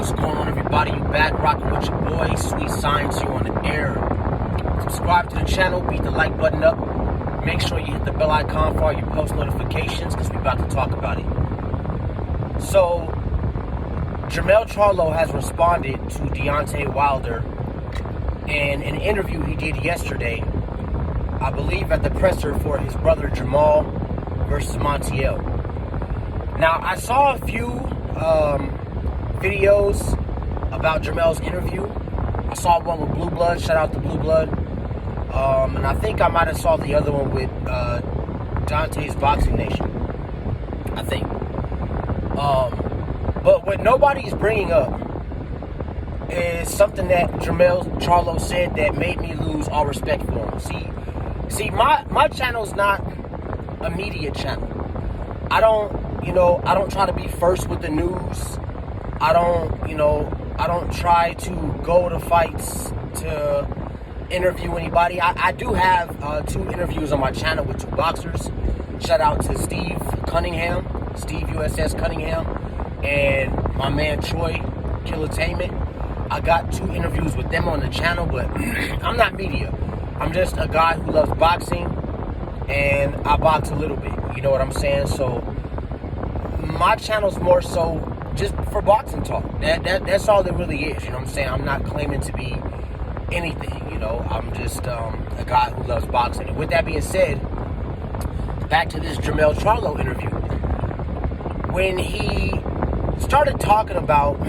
What's going on, everybody? You back rocking with your boy, Sweet Science, here on the air. Subscribe to the channel, beat the like button up. Make sure you hit the bell icon for all your post notifications, because we're about to talk about it. So, Jermell Charlo has responded to Deontay Wilder in an interview he did yesterday, I believe at the presser for his brother Jermell versus Montiel. Now, I saw a few videos about Jermell's interview. I saw one with Blue Blood, shout out to Blue Blood. And I think I might have saw the other one with Deontay's Boxing Nation, I think. But what nobody's bringing up is something that Jermell Charlo said that made me lose all respect for him. See, my channel's not a media channel. I don't try to be first with the news. I don't try to go to fights to interview anybody. I do have 2 interviews on my channel with 2 boxers. Shout out to Steve USS Cunningham, and my man Troy Killertainment. I got 2 interviews with them on the channel, but I'm not media. I'm just a guy who loves boxing, and I box a little bit. You know what I'm saying? So my channel's more so just for boxing talk. That's all it really is. You know what I'm saying? I'm not claiming to be anything. I'm just a guy who loves boxing. And with that being said, back to this Jermell Charlo interview. When he started talking about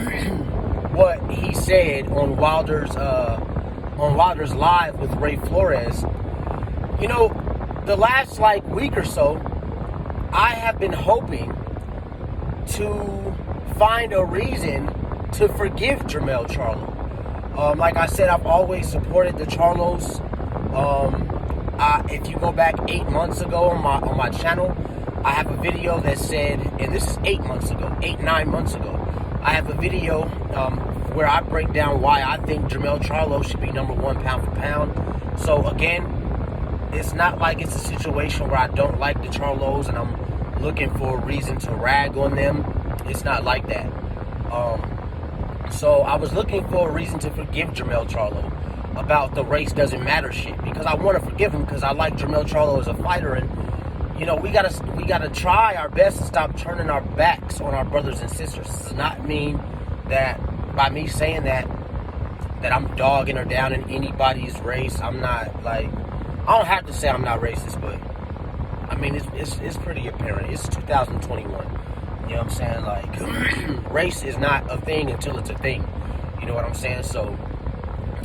what he said on Wilder's live with Ray Flores, the last week or so, I have been hoping to find a reason to forgive Jermell Charlo. Like I said, I've always supported the Charlos. If you go back 8 months ago on my channel, I have a video that said, and this is 9 months ago, I have a video where I break down why I think Jermell Charlo should be #1 pound for pound. So again, it's not like it's a situation where I don't like the Charlos and I'm looking for a reason to rag on them. It's not like that. So I was looking for a reason to forgive Jermell Charlo about the race doesn't matter shit, because I want to forgive him because I like Jermell Charlo as a fighter, and we gotta try our best to stop turning our backs on our brothers and sisters. This does not mean that by me saying that I'm dogging or down in anybody's race. I'm not I don't have to say I'm not racist, but I mean it's pretty apparent. It's 2021. You know what I'm saying? Race is not a thing until it's a thing. You know what I'm saying? So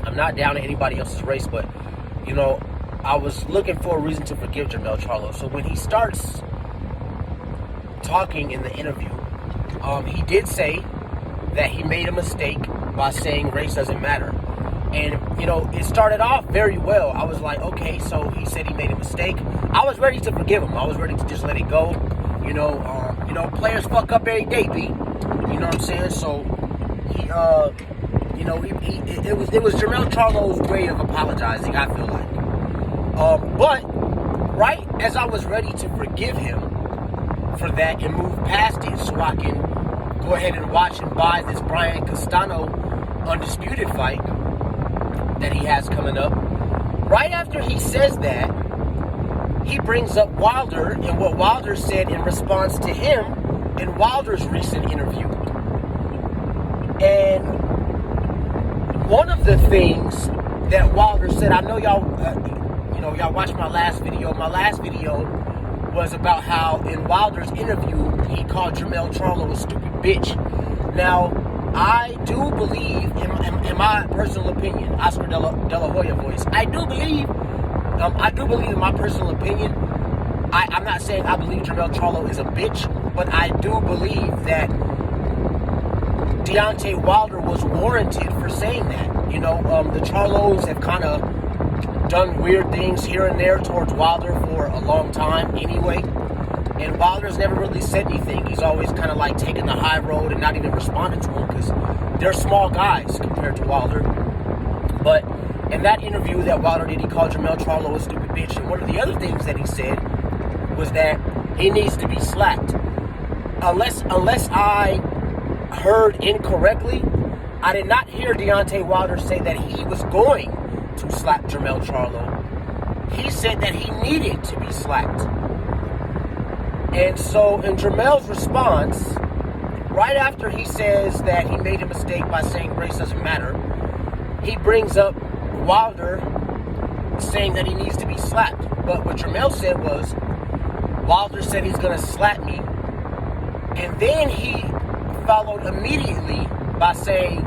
I'm not down to anybody else's race, but I was looking for a reason to forgive Jermell Charlo. So when he starts talking in the interview, he did say that he made a mistake by saying race doesn't matter. And, it started off very well. I was like, okay, so he said he made a mistake. I was ready to forgive him. I was ready to just let it go. Players fuck up every day, B. You know what I'm saying? So, it was Jermell Charlo's way of apologizing, I feel like. But, right as I was ready to forgive him for that and move past it so I can go ahead and watch and buy this Brian Castano undisputed fight that he has coming up, right after he says that, he brings up Wilder and what Wilder said in response to him in Wilder's recent interview. And one of the things that Wilder said, I know y'all watched my last video. My last video was about how in Wilder's interview, he called Jermell Charlo a stupid bitch. Now, I do believe, in my personal opinion, Oscar De La Hoya voice, I do believe in my personal opinion, I'm not saying I believe Jermell Charlo is a bitch, but I do believe that Deontay Wilder was warranted for saying that. The Charlos have kind of done weird things here and there towards Wilder for a long time anyway, and Wilder's never really said anything. He's always kind of taking the high road and not even responding to him because they're small guys compared to Wilder. But in that interview that Wilder did, he called Jermell Charlo a stupid bitch. And one of the other things that he said was that he needs to be slapped. Unless I heard incorrectly, I did not hear Deontay Wilder say that he was going to slap Jermell Charlo. He said that he needed to be slapped. And so in Jermell's response, right after he says that he made a mistake by saying race doesn't matter, he brings up Wilder saying that he needs to be slapped. But what Jermell said was, Wilder said he's going to slap me. And then he followed immediately by saying,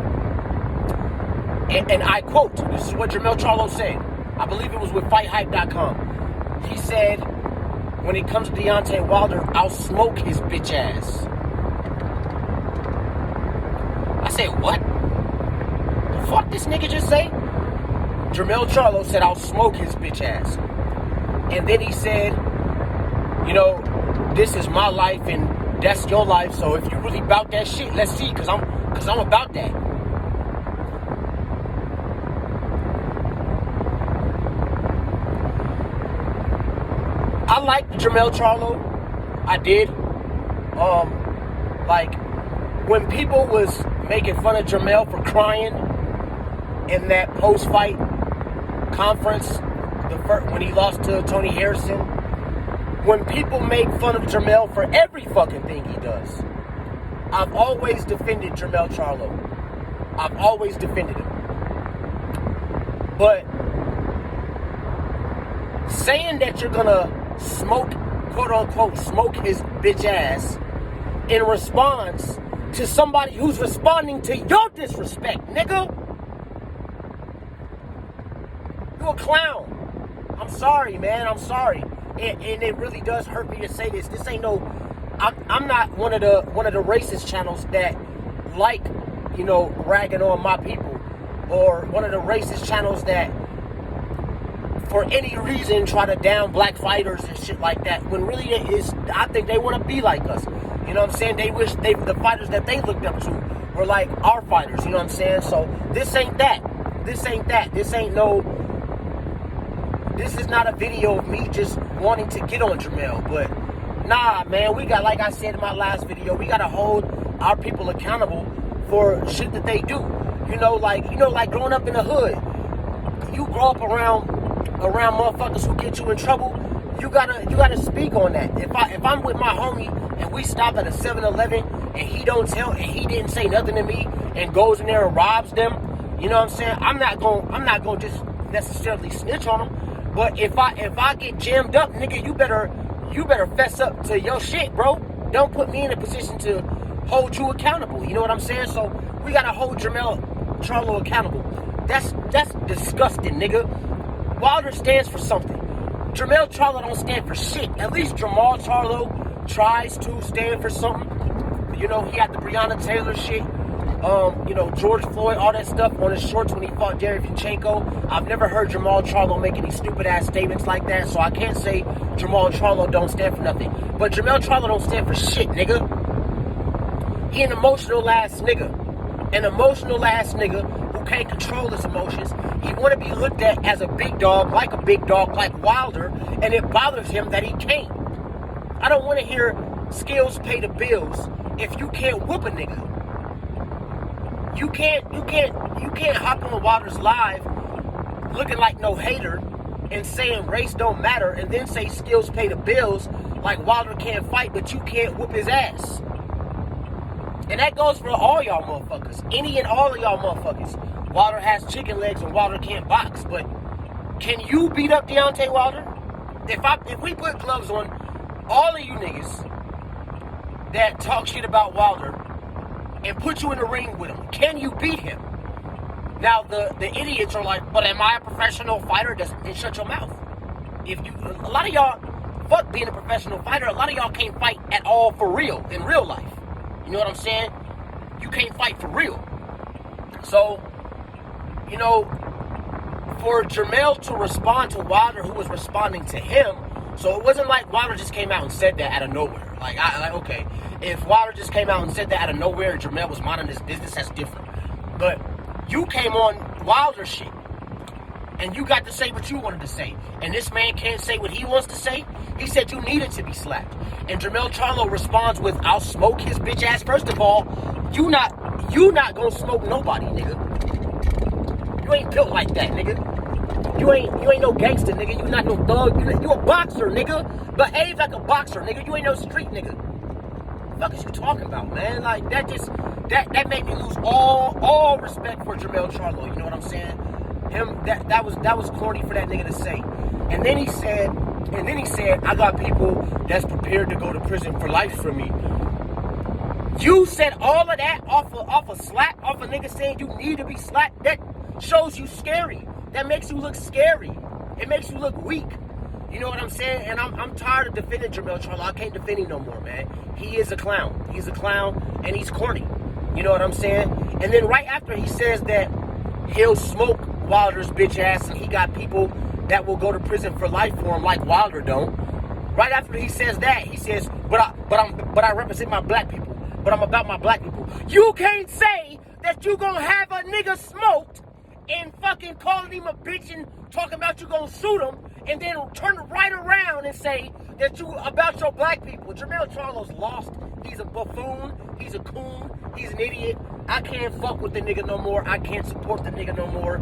and I quote, this is what Jermell Charlo said. I believe it was with FightHype.com. He said, when it comes to Deontay Wilder, I'll smoke his bitch ass. I said, what? The fuck this nigga just say? Jermell Charlo said, I'll smoke his bitch ass. And then he said, you know, this is my life and that's your life, so if you really about that shit, let's see, cause I'm about that. I liked Jermell Charlo. I did. Like when people was making fun of Jermell for crying in that post-fight conference, when he lost to Tony Harrison, when people make fun of Jermell for every fucking thing he does, I've always defended Jermell Charlo. I've always defended him. But saying that you're gonna smoke, quote unquote, smoke his bitch ass in response to somebody who's responding to your disrespect, nigga. You a clown. I'm sorry, man. I'm sorry. And it really does hurt me to say this. This ain't no. I'm not one of the racist channels that like, you know, ragging on my people, or one of the racist channels that for any reason try to down black fighters and shit like that. When really it is, I think they want to be like us. You know what I'm saying? They wish the fighters that they looked up to were like our fighters. You know what I'm saying? So this ain't that. This ain't that. This ain't no. This is not a video of me just wanting to get on Jermell, but nah, man, we got, like I said in my last video, we gotta hold our people accountable for shit that they do. You know, like growing up in the hood, you grow up around motherfuckers who get you in trouble. You gotta speak on that. If I'm with my homie and we stop at a 7-Eleven and he didn't say nothing to me and goes in there and robs them, you know what I'm saying? I'm not gonna just necessarily snitch on him. But if I get jammed up, nigga, you better fess up to your shit, bro. Don't put me in a position to hold you accountable. You know what I'm saying? So we gotta hold Jermell Charlo accountable. That's disgusting, nigga. Wilder stands for something. Jermell Charlo don't stand for shit. At least Jermell Charlo tries to stand for something. You know, he had the Breonna Taylor shit. You know, George Floyd, all that stuff on his shorts when he fought Derevyanchenko. I've never heard Jermell Charlo make any stupid ass statements like that, so I can't say Jermell Charlo don't stand for nothing. But Jermell Charlo don't stand for shit, nigga. He an emotional ass nigga. An emotional ass nigga who can't control his emotions. He want to be looked at as a big dog like Wilder, and it bothers him that he can't. I don't want to hear skills pay the bills if you can't whoop a nigga. You can't hop on Wilder's live looking like no hater and saying race don't matter and then say skills pay the bills like Wilder can't fight but you can't whoop his ass. And that goes for all y'all motherfuckers. Any and all of y'all motherfuckers. Wilder has chicken legs and Wilder can't box, but can you beat up Deontay Wilder? If we put gloves on all of you niggas that talk shit about Wilder and put you in the ring with him, can you beat him? Now the idiots are like, but am I a professional fighter? Then shut your mouth. A lot of y'all, fuck being a professional fighter, a lot of y'all can't fight at all for real, in real life. You know what I'm saying? You can't fight for real. So, you know, for Jermell to respond to Wilder, who was responding to him, so it wasn't like Wilder just came out and said that out of nowhere. Okay, if Wilder just came out and said that out of nowhere and Jermell was minding his business, that's different. But you came on Wilder shit, and you got to say what you wanted to say. And this man can't say what he wants to say. He said you needed to be slapped. And Jermell Charlo responds with, I'll smoke his bitch ass. First of all, you not You not gonna smoke nobody, nigga. You ain't built like that, nigga. You ain't no gangster, nigga. You not no thug. You a boxer, nigga. Behave like a boxer, nigga. You ain't no street nigga. What the fuck is you talking about, man? Like that made me lose all respect for Jermell Charlo. You know what I'm saying? That was corny for that nigga to say. And then he said, I got people that's prepared to go to prison for life for me. You said all of that off a slap, off a nigga saying you need to be slapped. That shows you scary. That makes you look scary. It makes you look weak. You know what I'm saying? And I'm tired of defending Jermell Charlo. I can't defend him no more, man. He is a clown. He's a clown, and he's corny. You know what I'm saying? And then right after he says that he'll smoke Wilder's bitch ass, and he got people that will go to prison for life for him like Wilder don't. Right after he says that, he says, but I represent my black people. But I'm about my black people. You can't say that you gonna have a nigga smoked and fucking calling him a bitch and talking about you gonna shoot him, and then turn right around and say that you about your black people. Jermell Charlo's lost. He's a buffoon. He's a coon. He's an idiot. I can't fuck with the nigga no more. I can't support the nigga no more.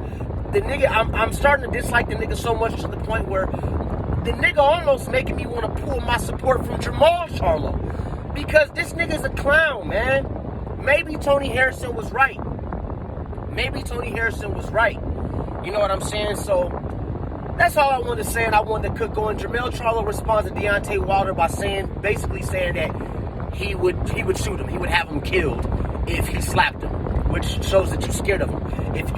The nigga, I'm starting to dislike the nigga so much to the point where the nigga almost making me want to pull my support from Jermell Charlo. Because this nigga's a clown, man. Maybe Tony Harrison was right. Maybe Tony Harrison was right. You know what I'm saying? So, that's all I wanted to say, and I wanted to cook going. Jermell Charlo responds to Deontay Wilder by basically saying that he would shoot him. He would have him killed if he slapped him, which shows that you're scared of him. If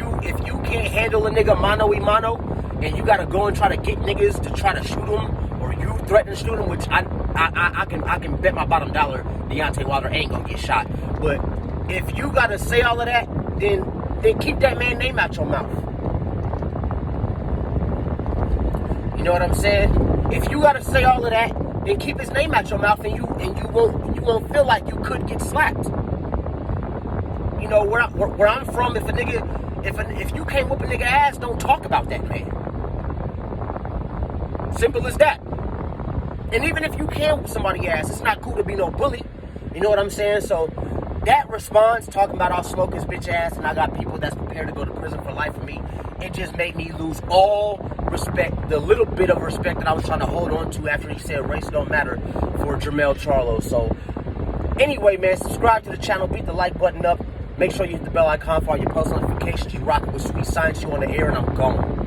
you can't handle a nigga mano a mano, and you gotta go and try to get niggas to try to shoot him, or you threaten to shoot him, which I can bet my bottom dollar Deontay Wilder ain't gonna get shot. But if you gotta say all of that, then keep that man's name out your mouth. You know what I'm saying? If you gotta say all of that, then keep his name out your mouth, and you won't feel like you could get slapped. You know where I'm from, if you can't whoop a nigga ass, don't talk about that man. Simple as that. And even if you can whoop somebody's ass, it's not cool to be no bully. You know what I'm saying? So that response, talking about I'll smoke his bitch ass and I got people that's prepared to go to prison for life for me, it just made me lose all respect, the little bit of respect that I was trying to hold on to after he said race don't matter for Jermell Charlo. So anyway, man, subscribe to the channel, beat the like button up, make sure you hit the bell icon for all your post notifications. You rock it with Sweet Science, you on the air, and I'm gone.